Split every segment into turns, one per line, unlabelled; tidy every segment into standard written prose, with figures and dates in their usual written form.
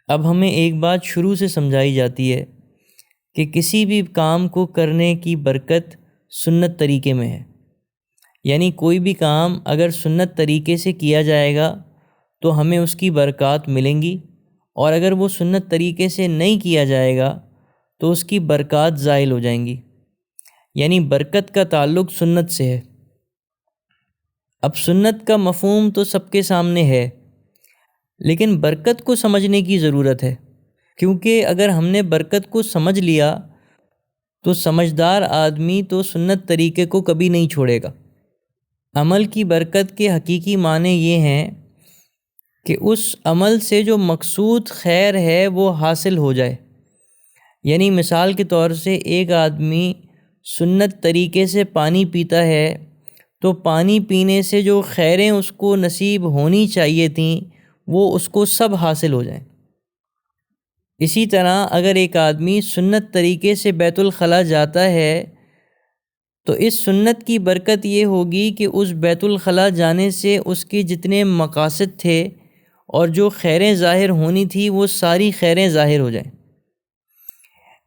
اب ہمیں ایک بات شروع سے سمجھائی جاتی ہے کہ کسی بھی کام کو کرنے کی برکت سنت طریقے میں ہے، یعنی کوئی بھی کام اگر سنت طریقے سے کیا جائے گا تو ہمیں اس کی برکات ملیں گی، اور اگر وہ سنت طریقے سے نہیں کیا جائے گا تو اس کی برکات زائل ہو جائیں گی، یعنی برکت کا تعلق سنت سے ہے۔ اب سنت کا مفہوم تو سب کے سامنے ہے، لیکن برکت کو سمجھنے کی ضرورت ہے، کیونکہ اگر ہم نے برکت کو سمجھ لیا تو سمجھدار آدمی تو سنت طریقے کو کبھی نہیں چھوڑے گا۔ عمل کی برکت کے حقیقی معنی یہ ہیں کہ اس عمل سے جو مقصود خیر ہے وہ حاصل ہو جائے، یعنی مثال کے طور سے ایک آدمی سنت طریقے سے پانی پیتا ہے تو پانی پینے سے جو خیریں اس کو نصیب ہونی چاہیے تھیں وہ اس کو سب حاصل ہو جائیں۔ اسی طرح اگر ایک آدمی سنت طریقے سے بیت الخلاء جاتا ہے تو اس سنت کی برکت یہ ہوگی کہ اس بیت الخلاء جانے سے اس کے جتنے مقاصد تھے اور جو خیریں ظاہر ہونی تھی وہ ساری خیریں ظاہر ہو جائیں۔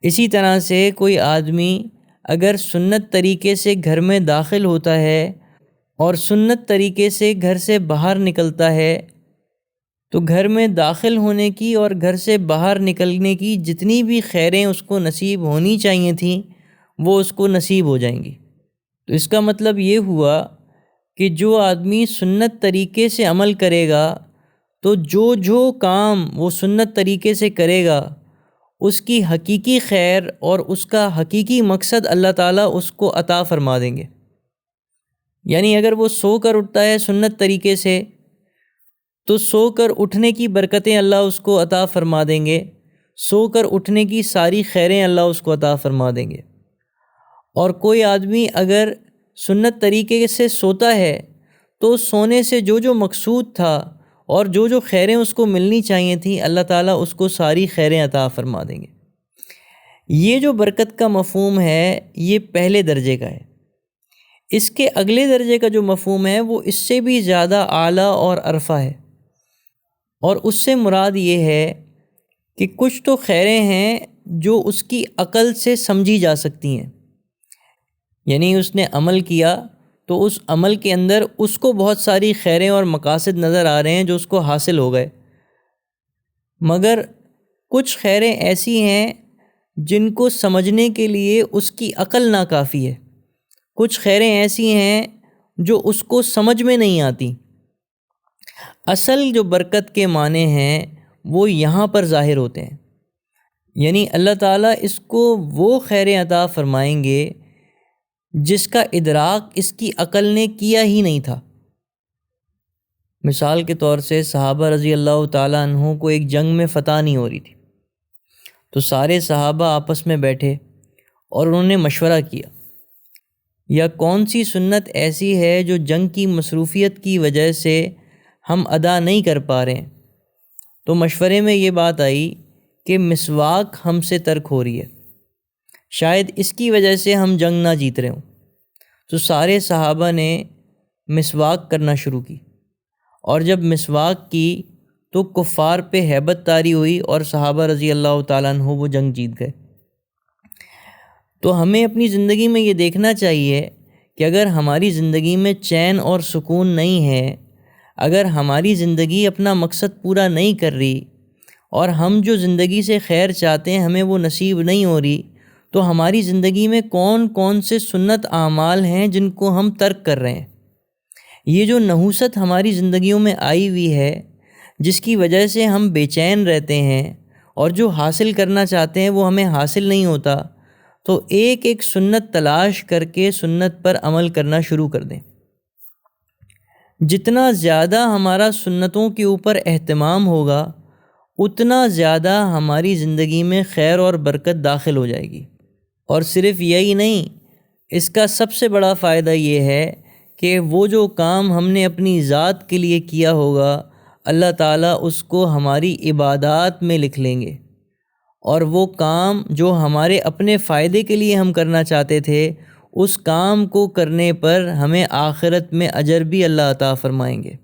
اسی طرح سے کوئی آدمی اگر سنت طریقے سے گھر میں داخل ہوتا ہے اور سنت طریقے سے گھر سے باہر نکلتا ہے تو گھر میں داخل ہونے کی اور گھر سے باہر نکلنے کی جتنی بھی خیریں اس کو نصیب ہونی چاہیے تھیں وہ اس کو نصیب ہو جائیں گی۔ تو اس کا مطلب یہ ہوا کہ جو آدمی سنت طریقے سے عمل کرے گا تو جو کام وہ سنت طریقے سے کرے گا اس کی حقیقی خیر اور اس کا حقیقی مقصد اللہ تعالیٰ اس کو عطا فرما دیں گے۔ یعنی اگر وہ سو کر اٹھتا ہے سنت طریقے سے تو سو کر اٹھنے کی برکتیں اللہ اس کو عطا فرما دیں گے، سو کر اٹھنے کی ساری خیریں اللہ اس کو عطا فرما دیں گے۔ اور کوئی آدمی اگر سنت طریقے سے سوتا ہے تو سونے سے جو مقصود تھا اور جو خیریں اس کو ملنی چاہیے تھیں اللہ تعالیٰ اس کو ساری خیریں عطا فرما دیں گے۔ یہ جو برکت کا مفہوم ہے یہ پہلے درجے کا ہے۔ اس کے اگلے درجے کا جو مفہوم ہے وہ اس سے بھی زیادہ اعلیٰ اور ارفع ہے، اور اس سے مراد یہ ہے کہ کچھ تو خیریں ہیں جو اس کی عقل سے سمجھی جا سکتی ہیں، یعنی اس نے عمل کیا تو اس عمل کے اندر اس کو بہت ساری خیریں اور مقاصد نظر آ رہے ہیں جو اس کو حاصل ہو گئے، مگر کچھ خیریں ایسی ہیں جن کو سمجھنے کے لیے اس کی عقل ناکافی ہے، کچھ خیریں ایسی ہیں جو اس کو سمجھ میں نہیں آتی۔ اصل جو برکت کے معنی ہیں وہ یہاں پر ظاہر ہوتے ہیں، یعنی اللہ تعالیٰ اس کو وہ خیریں عطا فرمائیں گے جس کا ادراک اس کی عقل نے کیا ہی نہیں تھا۔ مثال کے طور سے صحابہ رضی اللہ تعالیٰ عنہ کو ایک جنگ میں فتح نہیں ہو رہی تھی، تو سارے صحابہ آپس میں بیٹھے اور انہوں نے مشورہ کیا یا کون سی سنت ایسی ہے جو جنگ کی مصروفیت کی وجہ سے ہم ادا نہیں کر پا رہے ہیں، تو مشورے میں یہ بات آئی کہ مسواک ہم سے ترک ہو رہی ہے، شاید اس کی وجہ سے ہم جنگ نہ جیت رہے ہوں۔ تو سارے صحابہ نے مسواک کرنا شروع کی، اور جب مسواک کی تو کفار پہ ہیبت طاری ہوئی اور صحابہ رضی اللہ تعالیٰ عنہ وہ جنگ جیت گئے۔ تو ہمیں اپنی زندگی میں یہ دیکھنا چاہیے کہ اگر ہماری زندگی میں چین اور سکون نہیں ہے، اگر ہماری زندگی اپنا مقصد پورا نہیں کر رہی اور ہم جو زندگی سے خیر چاہتے ہیں ہمیں وہ نصیب نہیں ہو رہی، تو ہماری زندگی میں کون سے سنت اعمال ہیں جن کو ہم ترک کر رہے ہیں۔ یہ جو نحوست ہماری زندگیوں میں آئی ہوئی ہے جس کی وجہ سے ہم بے چین رہتے ہیں اور جو حاصل کرنا چاہتے ہیں وہ ہمیں حاصل نہیں ہوتا، تو ایک سنت تلاش کر کے سنت پر عمل کرنا شروع کر دیں۔ جتنا زیادہ ہمارا سنتوں کے اوپر اہتمام ہوگا اتنا زیادہ ہماری زندگی میں خیر اور برکت داخل ہو جائے گی۔ اور صرف یہی نہیں، اس کا سب سے بڑا فائدہ یہ ہے کہ وہ جو کام ہم نے اپنی ذات کے لیے کیا ہوگا اللہ تعالیٰ اس کو ہماری عبادات میں لکھ لیں گے، اور وہ کام جو ہمارے اپنے فائدے کے لیے ہم کرنا چاہتے تھے اس کام کو کرنے پر ہمیں آخرت میں اجر بھی اللہ عطا فرمائیں گے۔